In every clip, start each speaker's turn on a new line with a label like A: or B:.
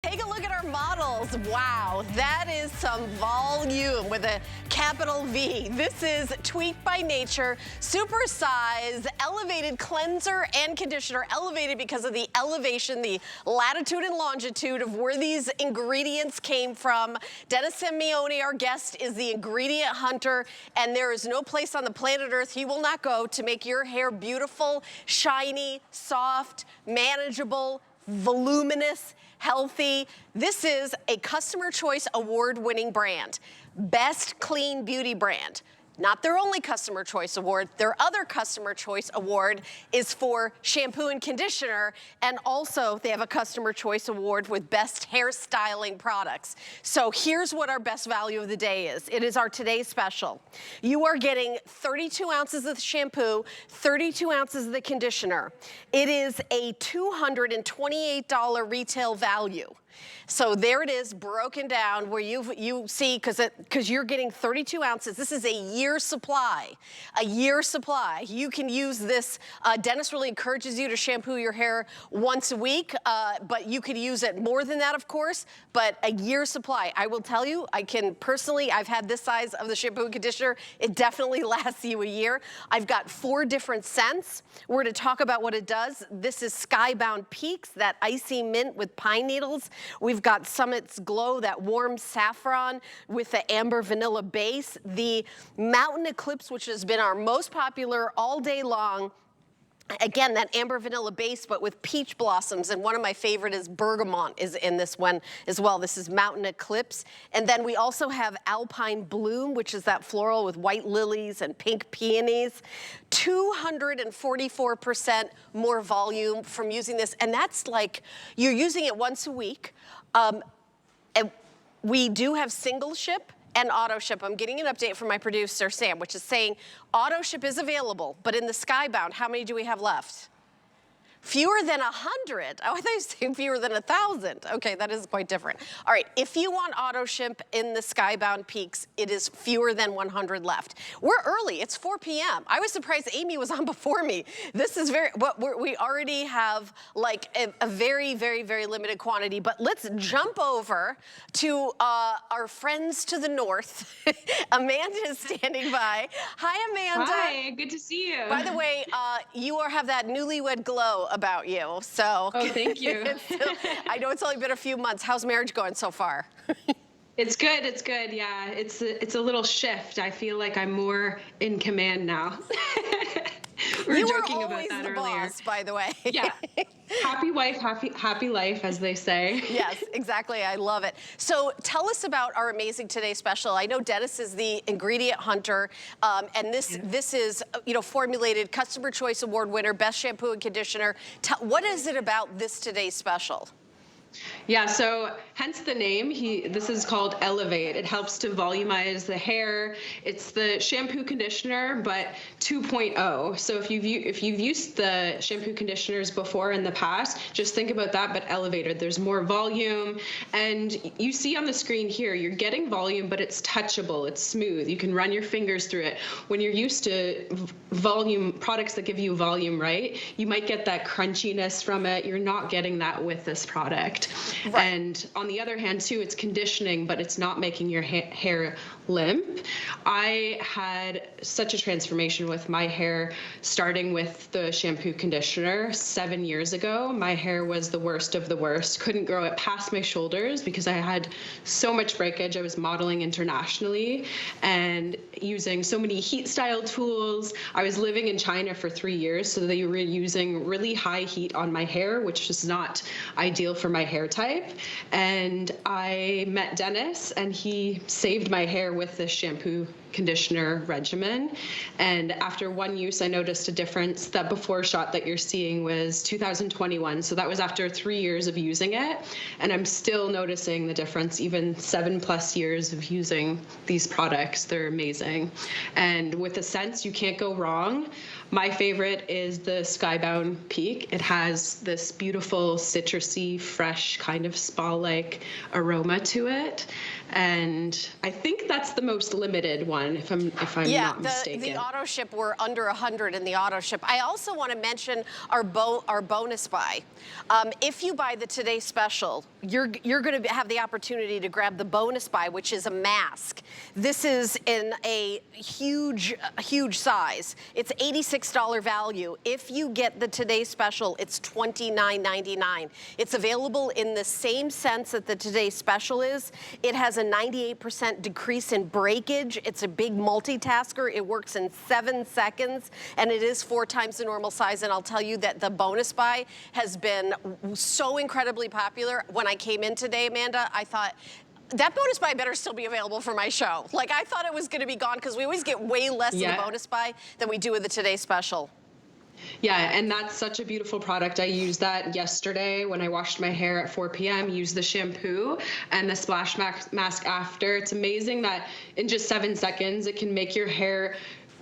A: Take a look at our models. Wow, that is some volume with a capital V. This is Tweaked by Nature, super size, elevated cleanser and conditioner. Elevated because of the elevation, the latitude and longitude of where these ingredients came from. Dennis Simeone, our guest, is the ingredient hunter, and there is no place on the planet Earth he will not go to make your hair beautiful, shiny, soft, manageable, voluminous, healthy. This is a Customer Choice Award-winning brand. Best Clean Beauty brand. Not their only Customer Choice Award. Their other Customer Choice Award is for shampoo and conditioner, and also they have a Customer Choice Award with Best Hairstyling Products. So here's what our best value of the day is. It is our today's special. You are getting 32 ounces of the shampoo, 32 ounces of the conditioner. It is a $228 retail value. So there it is, broken down where you see, because you're getting 32 ounces. This is a year supply, a year supply. You can use this. Dennis really encourages you to shampoo your hair once a week, but you could use it more than that, of course, but a year supply. I will tell you, I can personally, I've had this size of the shampoo and conditioner. It definitely lasts you a year. I've got 4 different scents. We're to talk about what it does. This is Skybound Peaks, that icy mint with pine needles. We've got Summit's Glow, that warm saffron with the amber vanilla base. The Mountain Eclipse, which has been our most popular all day long. Again, that amber vanilla base, but with peach blossoms. And one of my favorite is bergamot is in this one as well. This is Mountain Eclipse. And then we also have Alpine Bloom, which is that floral with white lilies and pink peonies. 244% more volume from using this. And that's like, you're using it once a week. And we do have single ship and auto ship. I'm getting an update from my producer, Sam, which is saying auto ship is available, but in the Skybound, how many do we have left? Fewer than 100. Oh, I thought you were saying fewer than 1,000. Okay, that is quite different. All right, if you want auto ship in the Skybound Peaks, it is fewer than 100 left. We're early, it's 4 p.m. I was surprised Amy was on before me. This is very, but we already have like a very, very, very limited quantity, but let's jump over to our friends to the north. Amanda is standing by. Hi, Amanda.
B: Hi, good to see you.
A: By the way, you have that newlywed glow about you, so.
B: Oh, thank you.
A: I know it's only been a few months. How's marriage going so far?
B: It's good, yeah. It's a little shift. I feel like I'm more in command now. We were joking about that earlier.
A: Boss, by the way.
B: Yeah. Happy wife, happy life, as they say.
A: Yes, exactly. I love it. So tell us about our amazing Today special. I know Dennis is the ingredient hunter, and this is, you know, formulated Customer Choice Award winner, best shampoo and conditioner. What is it about this Today special?
B: Yeah, so hence the name. This is called Elevate. It helps to volumize the hair. It's the shampoo conditioner, but 2.0. So if you've used the shampoo conditioners before in the past, just think about that, but elevated. There's more volume, and you see on the screen here, you're getting volume, but it's touchable. It's smooth. You can run your fingers through it. When you're used to volume products that give you volume, right? You might get that crunchiness from it. You're not getting that with this product. Right. And on the other hand, too, it's conditioning, but it's not making your hair limp. I had such a transformation with my hair, starting with the shampoo conditioner 7 years ago. My hair was the worst of the worst. Couldn't grow it past my shoulders because I had so much breakage. I was modeling internationally and using so many heat style tools. I was living in China for 3 years, so they were using really high heat on my hair, which is not ideal for my hair type. And I met Dennis, and he saved my hair with this shampoo conditioner regimen. And after one use, I noticed a difference. That before shot that you're seeing was 2021. So that was after 3 years of using it. And I'm still noticing the difference, even 7+ years of using these products. They're amazing. And with the scents, you can't go wrong. My favorite is the Skybound Peak. It has this beautiful citrusy, fresh, kind of spa-like aroma to it. And I think that's the most limited one one, if I'm not mistaken.
A: The auto ship, we're under 100 in the auto ship. I also want to mention our bonus buy. If you buy the Today Special, you're going to have the opportunity to grab the bonus buy, which is a mask. This is in a huge size. It's $86 value. If you get the Today Special, it's $29.99. It's available in the same sense that the Today Special is. It has a 98% decrease in breakage. It's a big multitasker. It works in 7 seconds, and it is 4 times the normal size. And I'll tell you that the bonus buy has been so incredibly popular. When I came in today, Amanda, I thought, that bonus buy better still be available for my show. Like, I thought it was going to be gone because we always get way less in the bonus buy than we do with the Today Special.
B: Yeah, and that's such a beautiful product. I used that yesterday when I washed my hair at 4 p.m., used the shampoo and the splash mask after. It's amazing that in just 7 seconds, it can make your hair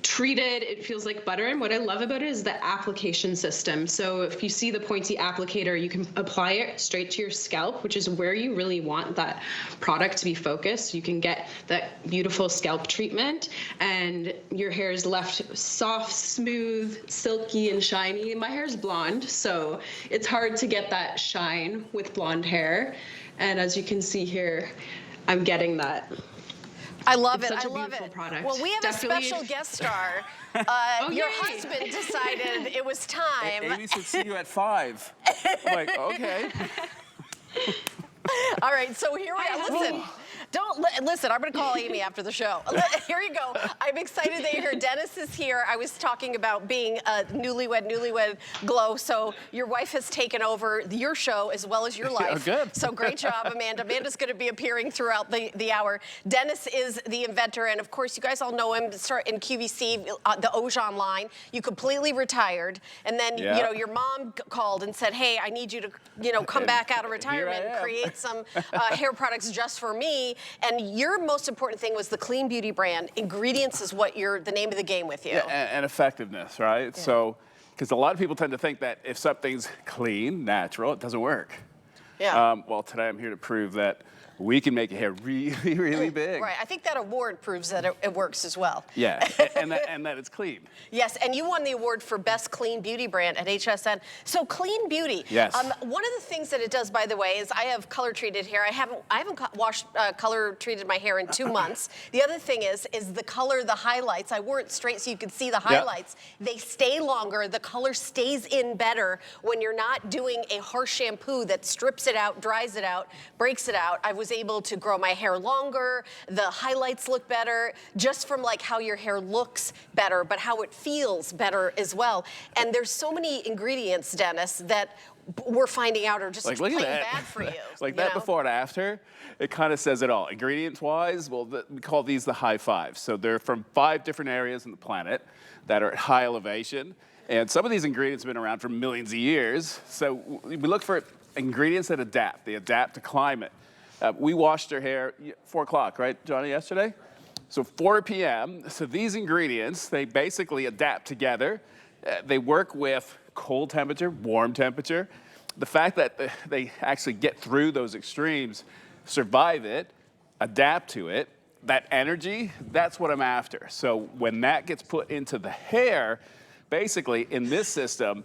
B: treated. It feels like butter. And what I love about it is the application system. So if you see the pointy applicator, you can apply it straight to your scalp, which is where you really want that product to be focused. You can get that beautiful scalp treatment and your hair is left soft, smooth, silky, and shiny. My hair is blonde, so it's hard to get that shine with blonde hair. And as you can see here, I'm getting that.
A: I love it.
B: Such
A: I
B: a
A: love
B: beautiful
A: it.
B: product.
A: Well, we have
B: Definitely.
A: a special guest star. Your
B: yay.
A: husband decided it was time.
C: Amy said, see you at 5. I'm like, okay.
A: All right, so here we are. Listen. Listen, I'm going to call Amy after the show. Here you go. I'm excited that you're here. Dennis is here. I was talking about being a newlywed glow. So your wife has taken over your show as well as your life.
C: Yeah, good.
A: So great job, Amanda. Amanda's going to be appearing throughout the hour. Dennis is the inventor. And of course, you guys all know him. Start in QVC, the Ojon line. You completely retired. And then, you know, your mom called and said, hey, I need you to, come back out of retirement and create some hair products just for me. And your most important thing was the clean beauty brand. Ingredients is what the name of the game with you.
C: Yeah, and effectiveness, right? Yeah. So, because a lot of people tend to think that if something's clean, natural, it doesn't work.
A: Yeah.
C: Well, today I'm here to prove that we can make your hair really, really big.
A: Right. I think that award proves that it works as well.
C: Yeah, and that it's clean.
A: Yes, and you won the award for Best Clean Beauty Brand at HSN. So Clean Beauty.
C: Yes.
A: One of the things that it does, by the way, is I have color treated hair. I haven't color treated my hair in 2 months. The other thing is the color, the highlights. I wore it straight so you could see the highlights. Yep. They stay longer. The color stays in better when you're not doing a harsh shampoo that strips it out, dries it out, breaks it out. I was able to grow my hair longer. The highlights look better just from like how your hair looks better, but how it feels better as well. And there's so many ingredients, Dennis, that we're finding out are just
C: like,
A: plain bad for you.
C: Like that before and after, it kind of says it all. Ingredients-wise, well, we call these the high fives. So they're from 5 different areas on the planet that are at high elevation. And some of these ingredients have been around for millions of years. So we look for ingredients that adapt. They adapt to climate. We washed her hair 4 o'clock, right, Johnny, yesterday? So 4 p.m., so these ingredients, they basically adapt together. They work with cold temperature, warm temperature. The fact that they actually get through those extremes, survive it, adapt to it, that energy, that's what I'm after. So when that gets put into the hair, basically in this system,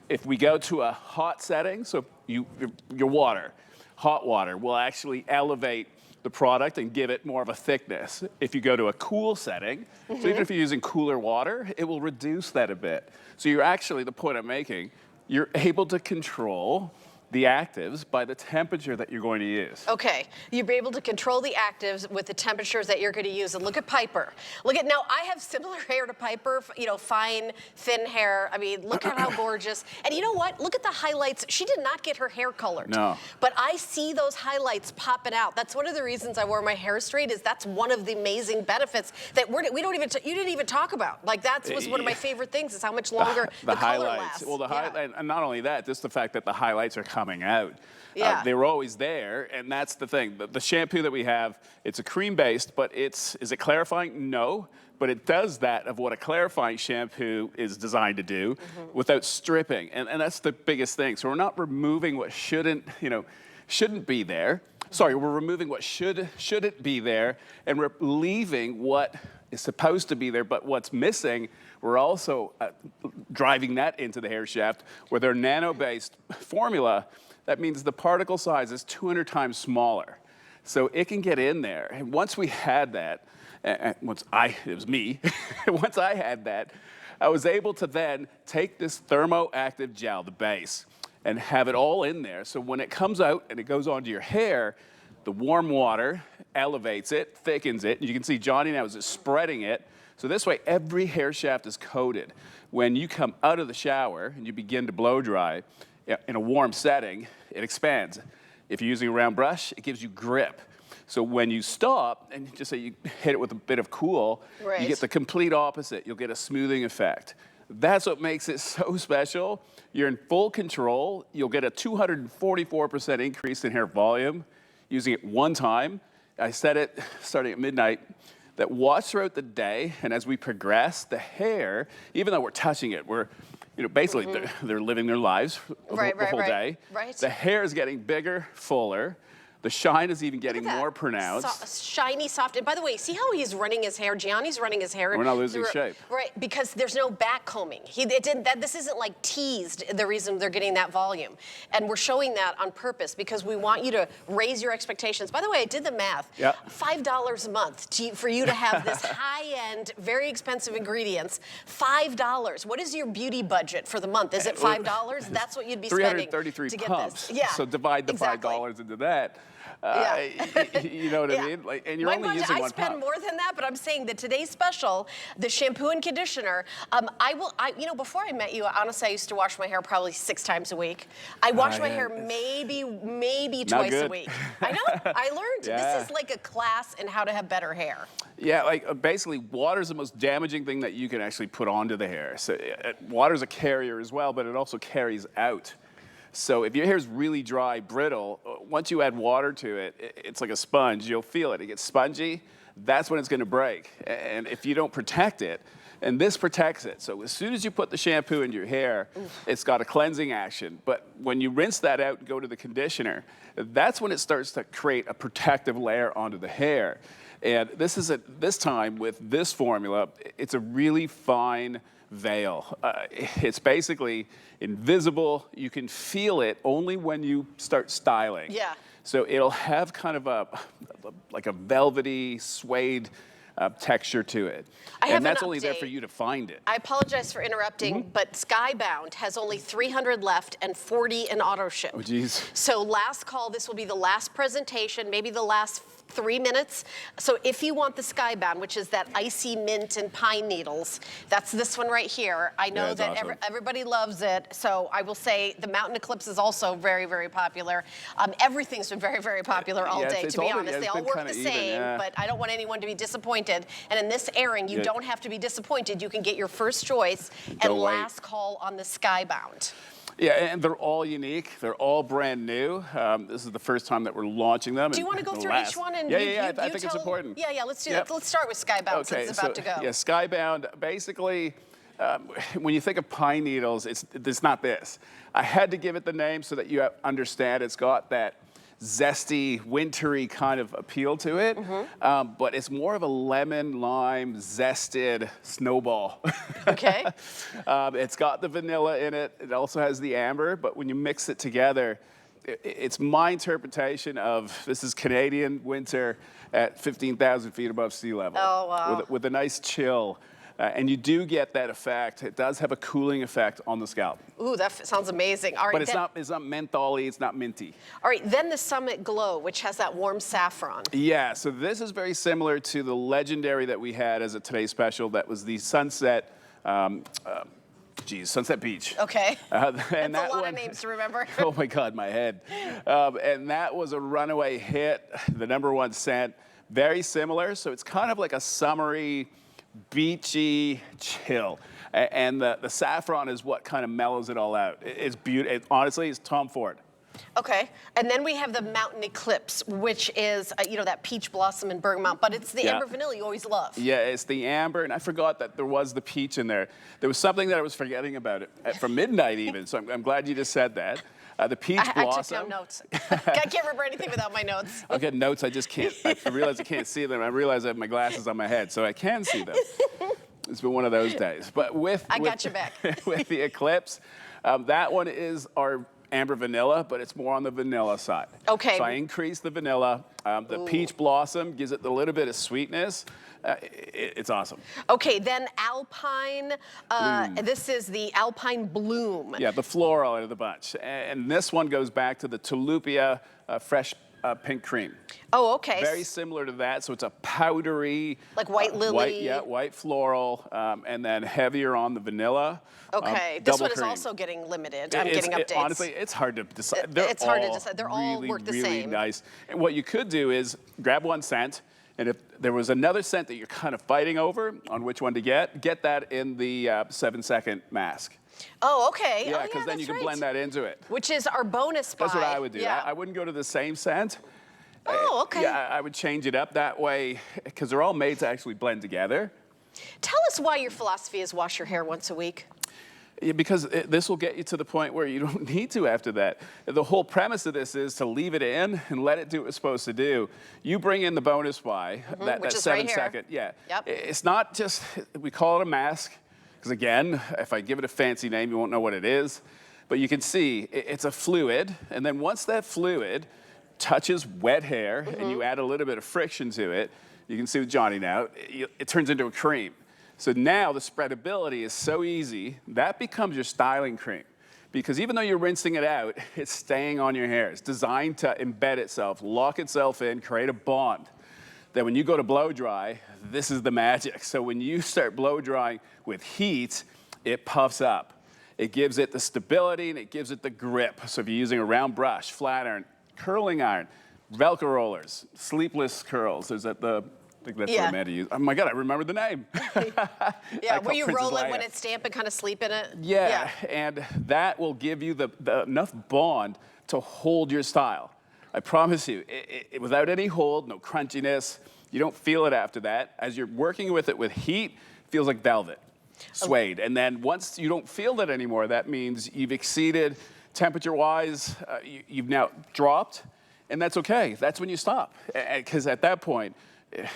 C: if we go to a hot setting, so your water, hot water will actually elevate the product and give it more of a thickness. If you go to a cool setting, so even if you're using cooler water, it will reduce that a bit. So you're actually, the point I'm making, you're able to control the actives by the temperature that you're going to use.
A: Okay, you'll be able to control the actives with the temperatures that you're going to use. And look at Piper. Now I have similar hair to Piper, fine, thin hair. I mean, look at how gorgeous. And you know what? Look at the highlights. She did not get her hair colored. No. But I see those highlights popping out. That's one of the reasons I wore my hair straight, is that's one of the amazing benefits that you didn't even talk about. Like, that was one of my favorite things, is how much longer the color lasts.
C: Well, and not only that, just the fact that the highlights are coming out.
A: Yeah.
C: They were always there, and that's the thing. The shampoo that we have, it's a cream-based, but is it clarifying? No, but it does that of what a clarifying shampoo is designed to do without stripping, and that's the biggest thing. So we're not removing what shouldn't be there, sorry, we're removing what shouldn't be there, and we're leaving what is supposed to be there, but what's missing, we're also driving that into the hair shaft with our nano-based formula. That means the particle size is 200 times smaller. So it can get in there. And once we had that, it was me, once I had that, I was able to then take this thermoactive gel, the base, and have it all in there. So when it comes out and it goes onto your hair, the warm water elevates it, thickens it. And you can see Johnny now is just spreading it. So this way, every hair shaft is coated. When you come out of the shower and you begin to blow dry in a warm setting, it expands. If you're using a round brush, it gives you grip. So when you stop and just say you hit it with a bit of cool, you get the complete opposite. You'll get a smoothing effect. That's what makes it so special. You're in full control. You'll get a 244% increase in hair volume using it one time. I said it starting at midnight, that watch throughout the day, and as we progress, the hair, even though we're touching it, we're, basically they're living their lives the whole day. The hair is getting bigger, fuller. The shine is even getting more pronounced.
A: Shiny, soft. And by the way, see how he's running his hair? Gianni's running his hair.
C: We're not losing shape.
A: Right, because there's no back combing. This isn't like teased, the reason they're getting that volume. And we're showing that on purpose because we want you to raise your expectations. By the way, I did the math.
C: Yeah.
A: $5 a month for you to have this high-end, very expensive ingredients. $5. What is your beauty budget for the month? Is it $5? That's what you'd be spending to get
C: pumps.
A: this. Yeah,
C: so divide the $5 into that. You know what I mean? And you're only using one pump.
A: I spend more than that, but I'm saying that today's special, the shampoo and conditioner, before I met you, honestly, I used to wash my hair probably 6 times a week. I wash my hair maybe twice a week. I know, I learned. This is like a class in how to have better hair.
C: Yeah, basically, water is the most damaging thing that you can actually put onto the hair. So water's a carrier as well, but it also carries out. So if your hair is really dry, brittle, once you add water to it, it's like a sponge. You'll feel it. It gets spongy. That's when it's going to break. And if you don't protect it, and this protects it. So as soon as you put the shampoo in your hair, it's got a cleansing action. But when you rinse that out and go to the conditioner, that's when it starts to create a protective layer onto the hair. And this time with this formula, it's a really fine veil. It's basically invisible. You can feel it only when you start styling.
A: Yeah.
C: So it'll have kind of like a velvety, suede texture to it. And that's only there for you to find it.
A: I apologize for interrupting, but Skybound has only 300 left and 40 in auto ship.
C: Oh, geez.
A: So last call, this will be the last presentation, maybe the last 3 minutes. So if you want the Skybound, which is that icy mint and pine needles, that's this one right here. I know that awesome. Everybody loves it. So I will say the Mountain Eclipse is also very, very popular. Everything's been very, very popular all day, to be honest. They all work the same, but I don't want anyone to be disappointed. And in this airing, you don't have to be disappointed. You can get your first choice and last call on the Skybound.
C: Yeah, and they're all unique. They're all brand new. This is the first time that we're launching them.
A: Do you want to go through each one? And
C: I think it's important.
A: Yeah, let's do that. Let's start with Skybound since it's about to go.
C: Yeah, Skybound, basically, when you think of pine needles, it's not this. I had to give it the name so that you understand it's got that zesty, wintry kind of appeal to it, but it's more of a lemon, lime, zested snowball.
A: Okay.
C: It's got the vanilla in it. It also has the amber, but when you mix it together, it's my interpretation of this is Canadian winter at 15,000 feet above sea level.
A: Oh, wow.
C: With a nice chill. And you do get that effect. It does have a cooling effect on the scalp.
A: Ooh, that sounds amazing. All right,
C: but it's not menthol-y, it's not minty.
A: All right, then the Summit Glow, which has that warm saffron.
C: Yeah, so this is very similar to the legendary that we had as a Today Special. That was the Sunset, Sunset Beach.
A: Okay.
C: And
A: that's a lot of names to remember.
C: Oh my God, my head. And that was a runaway hit, the #1 scent. Very similar, so it's kind of like a summery, beachy chill. And the saffron is what kind of mellows it all out. It's beautiful. Honestly, it's Tom Ford.
A: Okay, and then we have the Mountain Eclipse, which is, that peach blossom and bergamot, but it's the amber vanilla you always love.
C: Yeah, it's the amber, and I forgot that there was the peach in there. There was something that I was forgetting about it from midnight even, so I'm glad you just said that. The peach
A: I took
C: blossom.
A: down notes. I can't remember anything without my notes.
C: I'll get notes, I just can't. I realize I can't see them. I realize I have my glasses on my head, so I can see them. It's been one of those days. But
A: I got your back.
C: with the Eclipse, that one is our amber vanilla, but it's more on the vanilla side.
A: Okay.
C: So I increase the vanilla. The peach blossom gives it a little bit of sweetness. It's awesome.
A: Okay, then Alpine. This is the Alpine Bloom.
C: Yeah, the floral out of the bunch. And this one goes back to the Tulipia fresh pink cream.
A: Oh, okay.
C: Very similar to that, so it's a powdery.
A: Like white lily.
C: White floral, and then heavier on the vanilla.
A: Okay, this one is
C: cream.
A: also getting limited. I'm getting updates.
C: Honestly, it's hard to decide.
A: It's hard to decide. They're all
C: really,
A: work the
C: really
A: same.
C: Nice. And what you could do is grab one scent, and if there was another scent that you're kind of fighting over on which one to get that in the 7-second mask.
A: Oh, okay.
C: Yeah, because then you can blend that into it.
A: Which is our bonus buy.
C: That's what I would do.
A: Yeah.
C: I wouldn't go to the same scent.
A: Oh, okay.
C: Yeah, I would change it up that way because they're all made to actually blend together.
A: Tell us why your philosophy is wash your hair once a week.
C: Yeah, because this will get you to the point where you don't need to after that. The whole premise of this is to leave it in and let it do what it's supposed to do. You bring in the bonus buy, that
A: which is
C: 7-second. Yeah.
A: Yep.
C: It's not just, we call it a mask, because again, if I give it a fancy name, you won't know what it is. But you can see it's a fluid, and then once that fluid touches wet hair and you add a little bit of friction to it, you can see with Johnny now, it turns into a cream. So now the spreadability is so easy, that becomes your styling cream. Because even though you're rinsing it out, it's staying on your hair. It's designed to embed itself, lock itself in, create a bond. Then when you go to blow dry, this is the magic. So when you start blow drying with heat, it puffs up. It gives it the stability and it gives it the grip. So if you're using a round brush, flat iron, curling iron, Velcro rollers, sleepless curls, is that the I think that's what I meant to use. Oh my God, I remember the name.
A: Yeah, where you roll it when it's damp and kind of sleep in it.
C: Yeah, and that will give you the enough bond to hold your style. I promise you, without any hold, no crunchiness, you don't feel it after that. As you're working with it with heat, it feels like velvet, suede. And then once you don't feel that anymore, that means you've exceeded temperature-wise, you've now dropped, and that's okay. That's when you stop, because at that point,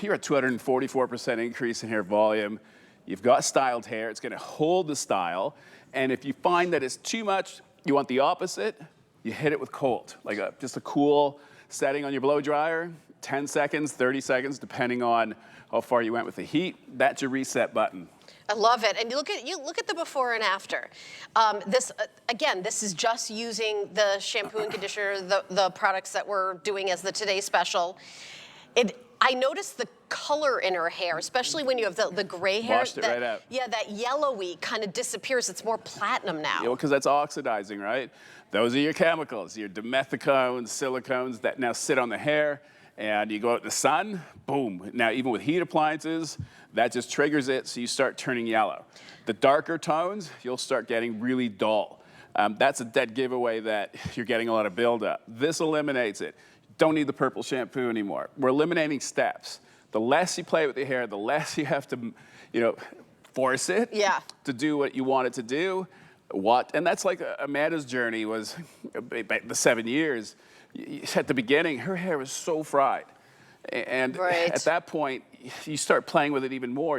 C: you're at 244% increase in hair volume. You've got styled hair. It's going to hold the style. And if you find that it's too much, you want the opposite, you hit it with cold, like just a cool setting on your blow dryer, 10 seconds, 30 seconds, depending on how far you went with the heat. That's your reset button.
A: I love it. And you look at the before and after. Again, this is just using the shampoo and conditioner, the products that we're doing as the Today Special. I noticed the color in her hair, especially when you have the gray hair.
C: Washed it right out.
A: Yeah, that yellowy kind of disappears. It's more platinum now.
C: Yeah, well, because that's oxidizing, right? Those are your chemicals, your dimethicones, silicones that now sit on the hair, and you go out in the sun, boom. Now, even with heat appliances, that just triggers it, so you start turning yellow. The darker tones, you'll start getting really dull. That's a dead giveaway that you're getting a lot of buildup. This eliminates it. Don't need the purple shampoo anymore. We're eliminating steps. The less you play with your hair, the less you have to, force it to do what you want it to do. And that's like Amanda's journey was the 7 years. At the beginning, her hair was so fried. And at that point, you start playing with it even more,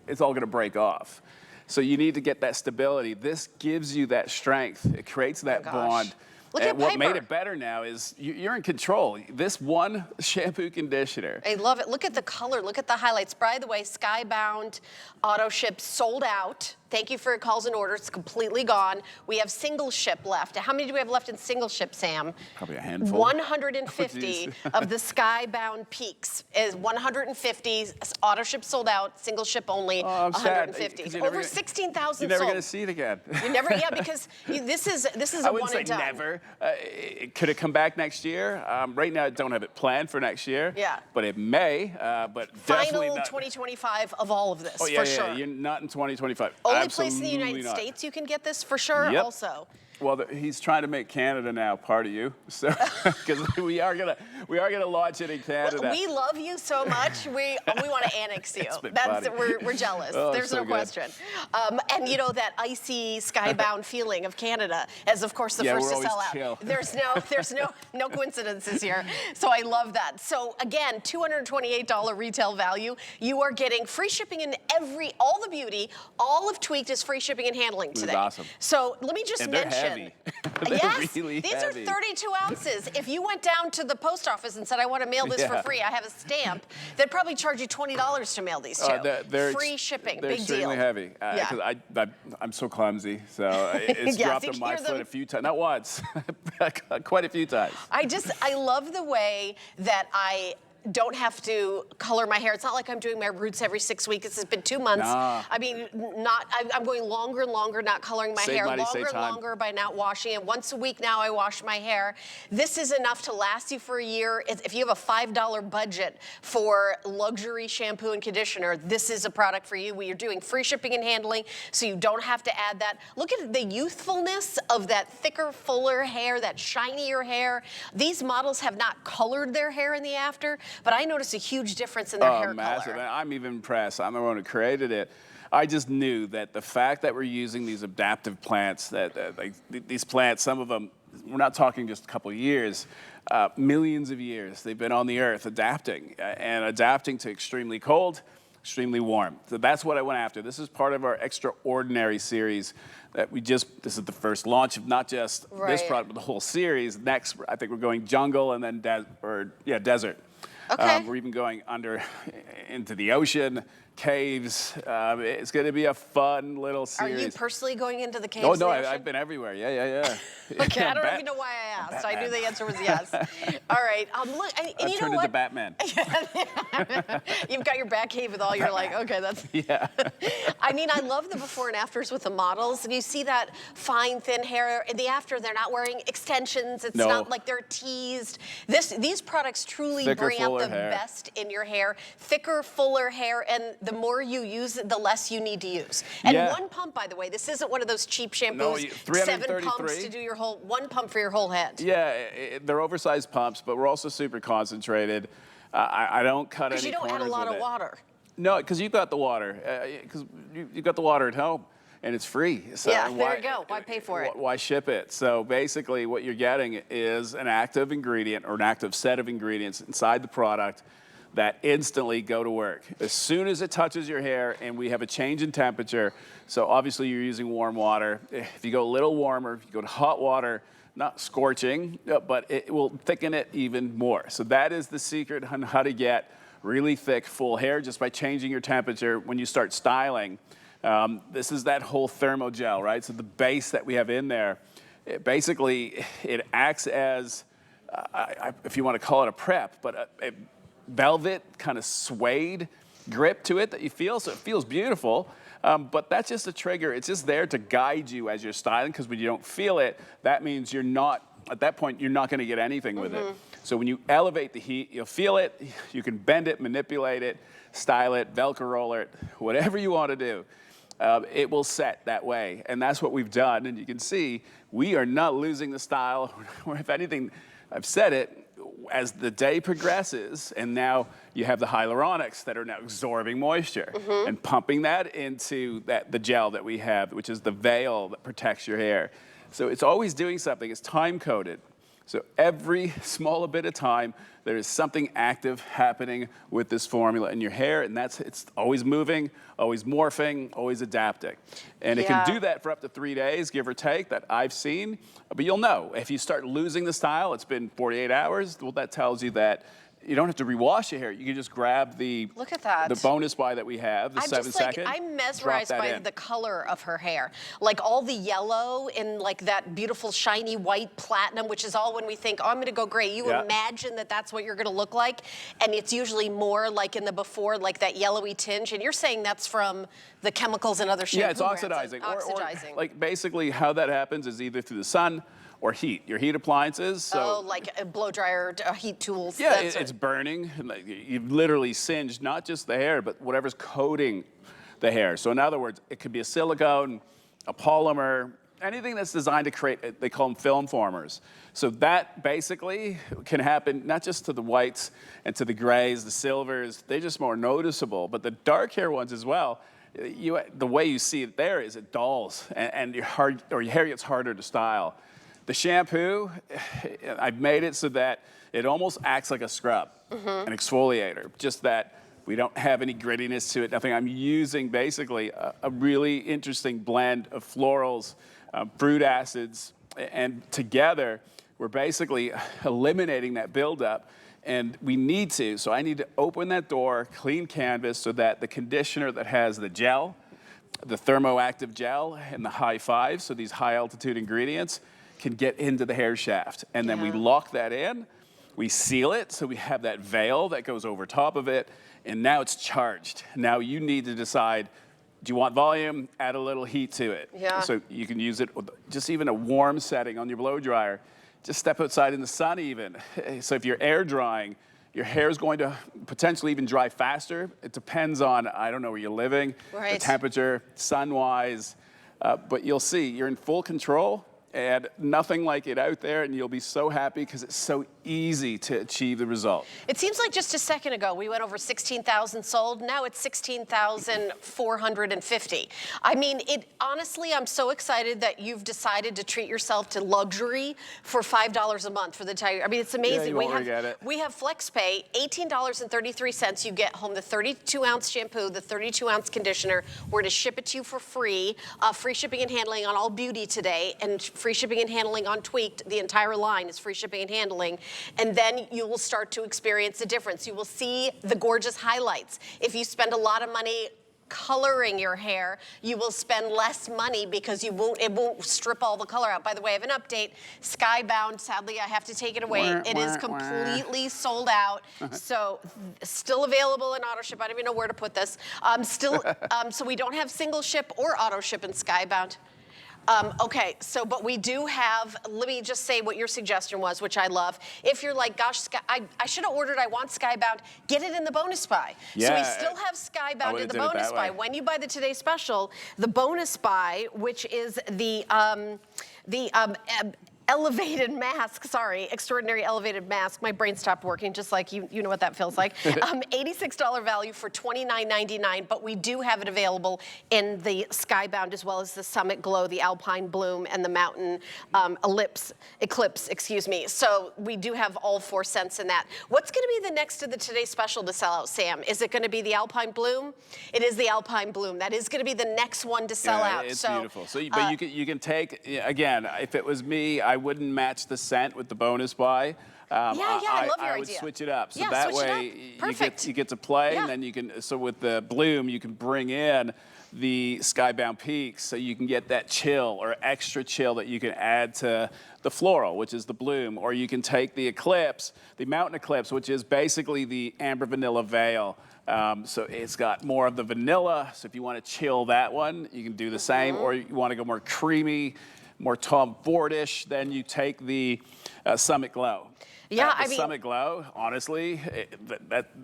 C: it's all gonna break off. So you need to get that stability. This gives you that strength. It creates that bond. And what made it better now is you're in control. This one shampoo conditioner.
A: I love it. Look at the color. Look at the highlights. By the way, Skybound auto ship sold out. Thank you for your calls and orders. It's completely gone. We have single ship left. How many do we have left in single ship, Sam?
C: Probably a handful.
A: 150 of the Skybound peaks. Is 150 auto ship sold out, single ship only.
C: Oh, I'm
A: 150.
C: sad.
A: Over 16,000 sold.
C: You're never gonna see it again.
A: You never, because this is
C: I
A: a
C: wouldn't
A: one
C: say
A: and done.
C: never. Could it come back next year? Right now, I don't have it planned for next year.
A: Yeah.
C: But it may. But definitely
A: Final
C: not.
A: 2025 of all of this,
C: Oh yeah,
A: for sure.
C: You're not in 2025.
A: Only
C: Absolutely
A: place in the United
C: not.
A: States you can get this for sure.
C: Yep.
A: Also,
C: Well, he's trying to make Canada now part of you, so because we are gonna launch it in Canada.
A: We love you so much. We want to annex you. We're jealous.
C: Oh,
A: There's no question. And you know that icy skybound feeling of Canada as, of course, the first to sell out.
C: Chill.
A: There's no coincidences here. So I love that. So again, $228 retail value. You are getting free shipping in all the beauty. All of Tweaked is free shipping and handling today.
C: Awesome.
A: So let me just mention.
C: Heavy.
A: Yes,
C: really
A: these
C: heavy.
A: are 32 ounces. If you went down to the post office and said, I want to mail this for free, I have a stamp, they'd probably charge you $20 to mail these to. Free shipping,
C: they're
A: big deal.
C: extremely heavy. Because I'm so clumsy, so it's dropped on my foot a few times. Not once, quite a few times.
A: I love the way that I don't have to color my hair. It's not like I'm doing my roots every 6 weeks. It's been 2 months.
C: Nah.
A: I mean, I'm going longer and longer not coloring my hair, longer and longer by not washing it. Once a week now I wash my hair. This is enough to last you for a year. If you have a $5 budget for luxury shampoo and conditioner, this is a product for you. We are doing free shipping and handling, so you don't have to add that. Look at the youthfulness of that thicker, fuller hair, that shinier hair. These models have not colored their hair in the after, but I noticed a huge difference in their hair
C: massive.
A: color.
C: I'm even impressed. I'm the one who created it. I just knew that the fact that we're using these adaptive plants, like these plants, some of them, we're not talking just a couple of years, millions of years. They've been on the earth adapting to extremely cold, extremely warm. So that's what I went after. This is part of our XtraOrdinary series that this is the first launch of not just this product, but the whole series. Next, I think we're going jungle and then desert.
A: Okay.
C: We're even going into the ocean, caves. It's going to be a fun little series.
A: Are you personally going into the caves?
C: Oh, no, I've been everywhere. Yeah.
A: Okay, I don't even know why I asked. I knew the answer was yes. All right. Look, and you know
C: turned
A: what?
C: into Batman.
A: You've got your bat cave with all your okay, that's.
C: Yeah.
A: I mean, I love the before and afters with the models. And you see that fine, thin hair. In the after, they're not wearing extensions. It's not like they're teased. These products truly bring out the best in your hair. Thicker, fuller hair, and the more you use it, the less you need to use. And one pump, by the way, this isn't one of those cheap shampoos.
C: No,
A: 7 pumps to do your one pump for your whole head.
C: Yeah, they're oversized pumps, but we're also super concentrated. I don't cut any corners with it.
A: Because you don't add a lot of water.
C: No, because you've got the water. Because you've got the water at home, and it's free. So
A: there you go. Why pay for it?
C: Why ship it? So basically what you're getting is an active ingredient or an active set of ingredients inside the product that instantly go to work. As soon as it touches your hair and we have a change in temperature, so obviously you're using warm water. If you go a little warmer, if you go to hot water, not scorching, but it will thicken it even more. So that is the secret on how to get really thick, full hair just by changing your temperature when you start styling. This is that whole thermogel, right? So the base that we have in there, basically it acts as, if you want to call it a prep, but a velvet kind of suede grip to it that you feel, so it feels beautiful. But that's just a trigger. It's just there to guide you as you're styling, because when you don't feel it, that means you're not, at that point, you're not going to get anything with it. So when you elevate the heat, you'll feel it. You can bend it, manipulate it, style it, Velcro roller it, whatever you want to do. It will set that way. And that's what we've done. And you can see we are not losing the style. Or if anything, I've said it, as the day progresses, and now you have the hyaluronics that are now absorbing moisture and pumping that into the gel that we have, which is the veil that protects your hair. So it's always doing something. It's time-coded. So every small bit of time, there is something active happening with this formula in your hair, and it's always moving, always morphing, always adapting. And it can do that for up to 3 days, give or take, that I've seen. But you'll know, if you start losing the style, it's been 48 hours, well, that tells you that you don't have to rewash your hair. You can just grab the bonus buy that we have, the 7-second.
A: I'm mesmerized by the color of her hair. Like all the yellow and like that beautiful shiny white platinum, which is all when we think, oh, I'm gonna go gray. You imagine that that's what you're gonna look like. And it's usually more like in the before, like that yellowy tinge. And you're saying that's from the chemicals and other shampoo
C: it's oxidizing.
A: Oxidizing.
C: Or like basically how that happens is either through the sun or heat, your heat appliances. So,
A: like a blow dryer, heat tools.
C: Yeah, it's burning. You've literally singed not just the hair, but whatever's coating the hair. So in other words, it could be a silicone, a polymer, anything that's designed to create, they call them film formers. So that basically can happen not just to the whites and to the grays, the silvers, they're just more noticeable, but the dark hair ones as well, the way you see it there is it dulls and your hair gets harder to style. The shampoo, I've made it so that it almost acts like a scrub, an exfoliator, just that we don't have any grittiness to it, nothing. I'm using basically a really interesting blend of florals, fruit acids, and together we're basically eliminating that buildup. And we need to, so I need to open that door, clean canvas, so that the conditioner that has the gel, the thermoactive gel, and the high five, so these high altitude ingredients, can get into the hair shaft. And then we lock that in, we seal it, so we have that veil that goes over top of it, and now it's charged. Now you need to decide, do you want volume? Add a little heat to it.
A: Yeah.
C: So you can use it with just even a warm setting on your blow dryer. Just step outside in the sun even. So if you're air drying, your hair is going to potentially even dry faster. It depends on, I don't know where you're living, the temperature, sun-wise, but you'll see you're in full control and nothing like it out there, and you'll be so happy because it's so easy to achieve the result.
A: It seems like just a second ago we went over 16,000 sold. Now it's 16,450. I mean, honestly, I'm so excited that you've decided to treat yourself to luxury for $5 a month for the entire. I mean, it's amazing.
C: Yeah, you won't regret it.
A: We have FlexPay, $18.33. You get home the 32-ounce shampoo, the 32-ounce conditioner. We're to ship it to you for free. Free shipping and handling on all beauty today, and free shipping and handling on Tweaked. The entire line is free shipping and handling. And then you will start to experience a difference. You will see the gorgeous highlights. If you spend a lot of money coloring your hair, you will spend less money because it won't strip all the color out. By the way, I have an update. Skybound, sadly, I have to take it away. It is completely sold out. So still available in auto ship. I don't even know where to put this. So we don't have single ship or auto ship in Skybound. Okay, so, but we do have, let me just say what your suggestion was, which I love. If you're like, gosh, I should have ordered, I want Skybound, get it in the bonus buy.
C: Yeah,
A: so we still have Skybound in the bonus buy. When you buy the Today Special, the bonus buy, which is the elevated mask, extraordinary elevated mask. My brain stopped working, just like you know what that feels like. $86 value for $29.99, but we do have it available in the Skybound as well as the Summit Glow, the Alpine Bloom, and the Mountain Eclipse, excuse me. So we do have all 4 scents in that. What's gonna be the next of the Today Special to sell out, Sam? Is it gonna be the Alpine Bloom? It is the Alpine Bloom. That is gonna be the next one to sell out.
C: It's beautiful. So, but you can take, again, if it was me, I wouldn't match the scent with the bonus buy.
A: I love your idea.
C: I would switch it up. So
A: Yeah,
C: that
A: switch it
C: way
A: up.
C: you get to play,
A: Yeah.
C: and then you can, so with the Bloom, you can bring in the Skybound Peaks, so you can get that chill or extra chill that you can add to the floral, which is the Bloom, or you can take the Eclipse, the Mountain Eclipse, which is basically the amber vanilla veil. So it's got more of the vanilla, so if you want to chill that one, you can do the same, or you want to go more creamy, more Tom Fordish, then you take the Summit Glow.
A: Yeah,
C: the Summit Glow, honestly,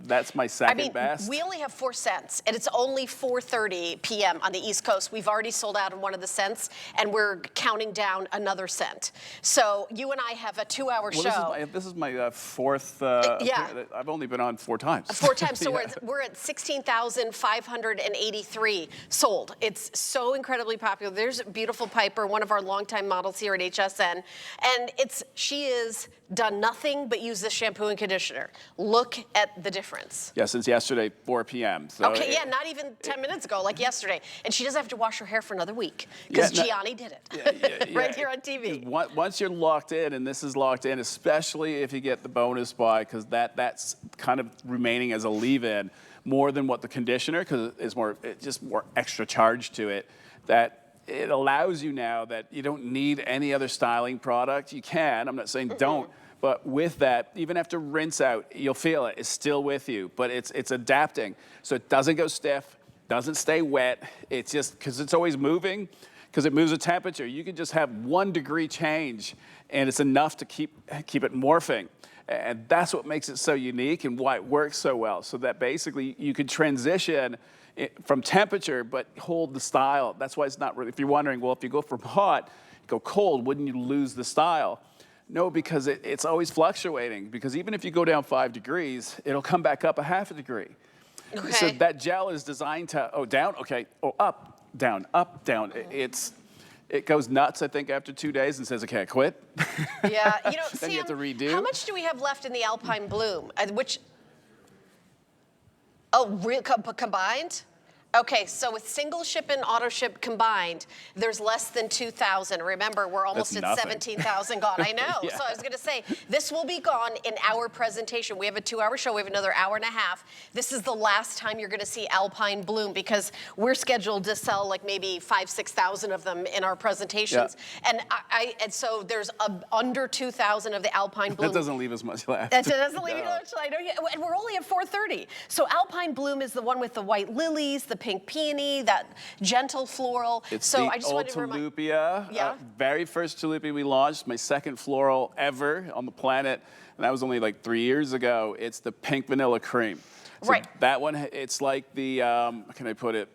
C: that's my second best.
A: We only have 4 scents, and it's only 4:30 p.m. on the East Coast. We've already sold out on one of the scents, and we're counting down another scent. So you and I have a 2-hour show.
C: This is my fourth. I've only been on 4 times.
A: 4 times. So we're at 16,583 sold. It's so incredibly popular. There's Beautiful Piper, one of our longtime models here at HSN, and she is done nothing but use this shampoo and conditioner. Look at the difference.
C: Yeah, since yesterday, 4 p.m. So
A: okay, not even 10 minutes ago, like yesterday. And she doesn't have to wash her hair for another week because Gianni did it right here on TV.
C: Once you're locked in, and this is locked in, especially if you get the bonus buy, because that's kind of remaining as a leave-in more than what the conditioner, because it's just more extra charge to it, that it allows you now that you don't need any other styling product. You can, I'm not saying don't, but with that, even after rinse out, you'll feel it. It's still with you, but it's adapting. So it doesn't go stiff, doesn't stay wet. It's just, because it's always moving, because it moves with temperature. You can just have 1 degree change, and it's enough to keep it morphing. And that's what makes it so unique and why it works so well. So that basically you can transition from temperature, but hold the style. That's why it's not really, if you're wondering, well, if you go from hot, go cold, wouldn't you lose the style? No, because it's always fluctuating. Because even if you go down 5 degrees, it'll come back up a half a degree.
A: Okay.
C: So that gel is designed to, oh, down, okay, oh, up, down, it goes nuts, I think, after 2 days and says, okay, I quit.
A: Yeah, you know,
C: Then
A: Sam,
C: you have to redo.
A: how much do we have left in the Alpine Bloom? Oh, combined? Okay, so with single ship and auto ship combined, there's less than 2,000. Remember, we're almost at 17,000 gone. I know.
C: Yeah.
A: So I was going to say, this will be gone in our presentation. We have a 2-hour show. We have another hour and a half. This is the last time you're going to see Alpine Bloom because we're scheduled to sell like maybe 5,000, 6,000 of them in our presentations.
C: Yeah.
A: And so there's under 2,000 of the Alpine Bloom.
C: That doesn't leave us much left.
A: That doesn't leave you much. I know. And we're only at 4:30. So Alpine Bloom is the one with the white lilies, the pink peony, that gentle floral.
C: It's
A: so
C: the
A: I just
C: old
A: wanted to remind.
C: Tulipia,
A: Yeah.
C: very first Tulipia we launched, my second floral ever on the planet, and that was only like 3 years ago. It's the pink vanilla cream. So
A: Right.
C: that one, it's like the, how can I put it,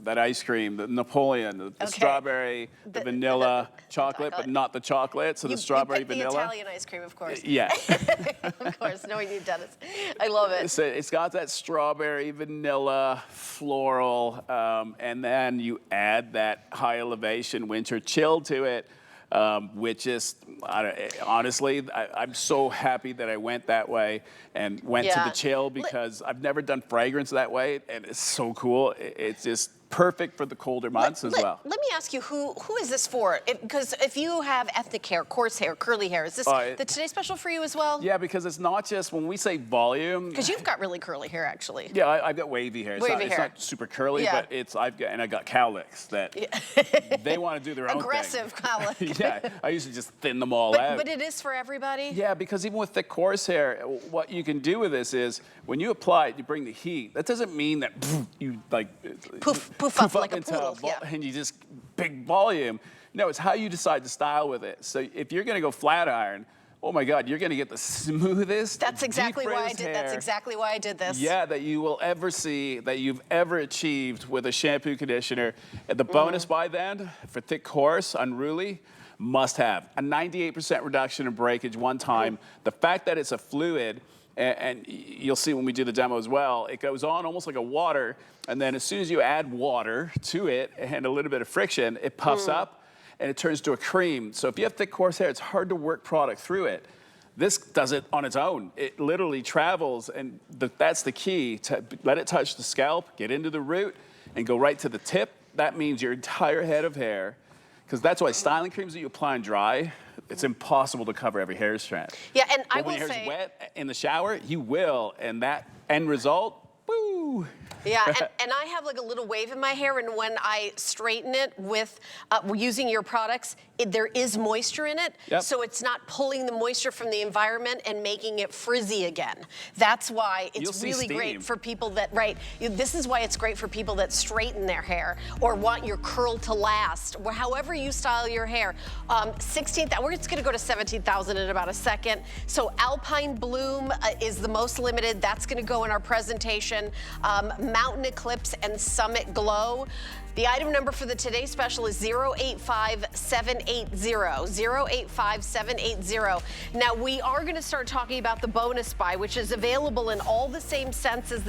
C: that ice cream, the Napoleon, the strawberry, the vanilla chocolate, but not the chocolate, so the strawberry
A: you picked
C: vanilla.
A: the Italian ice cream, of course.
C: Yeah.
A: Of course, knowing you, Dennis. I love it.
C: So it's got that strawberry, vanilla, floral, and then you add that high elevation winter chill to it, which is, honestly, I'm so happy that I went that way and went to the chill because I've never done fragrance that way, and it's so cool. It's just perfect for the colder months as well.
A: Let me ask you, who is this for? Because if you have ethnic hair, coarse hair, curly hair, is this the Today Special for you as well?
C: Yeah, because it's not just, when we say volume.
A: Because you've got really curly hair, actually.
C: Yeah, I've got wavy hair. It's not super curly, but I got cowlicks that they want to do their own thing.
A: Aggressive cowlick.
C: Yeah, I usually just thin them all out.
A: But it is for everybody?
C: Yeah, because even with thick coarse hair, what you can do with this is when you apply it, you bring the heat. That doesn't mean that you like
A: poof up like a
C: into
A: poodle,
C: and you just big volume. No, it's how you decide to style with it. So if you're gonna go flat iron, oh my God, you're gonna get the smoothest.
A: That's exactly why I did.
C: hair,
A: That's exactly why I did this.
C: Yeah, that you will ever see, that you've ever achieved with a shampoo conditioner. And the bonus by then for thick coarse, unruly, must have a 98% reduction in breakage one time. The fact that it's a fluid. And you'll see when we do the demo as well, it goes on almost like a water, and then as soon as you add water to it and a little bit of friction, it puffs up and it turns to a cream. So if you have thick, coarse hair, it's hard to work product through it. This does it on its own. It literally travels, and that's the key, to let it touch the scalp, get into the root, and go right to the tip. That means your entire head of hair, because that's why styling creams that you apply and dry, it's impossible to cover every hair strand.
A: Yeah, and I
C: But
A: will
C: when your
A: say,
C: hair's wet in the shower, you will, and that end result, woo!
A: yeah, and I have like a little wave in my hair, and when I straighten it with using your products, there is moisture in it, so it's not pulling the moisture from the environment and making it frizzy again. That's why it's really great for people that, this is why it's great for people that straighten their hair or want your curl to last, or however you style your hair. 16,000, we're just gonna go to 17,000 in about a second. So Alpine Bloom is the most limited. That's gonna go in our presentation. Mountain Eclipse and Summit Glow. The item number for the Today Special is 085780. 085780. Now we are going to start talking about the bonus buy, which is available in all the same scents as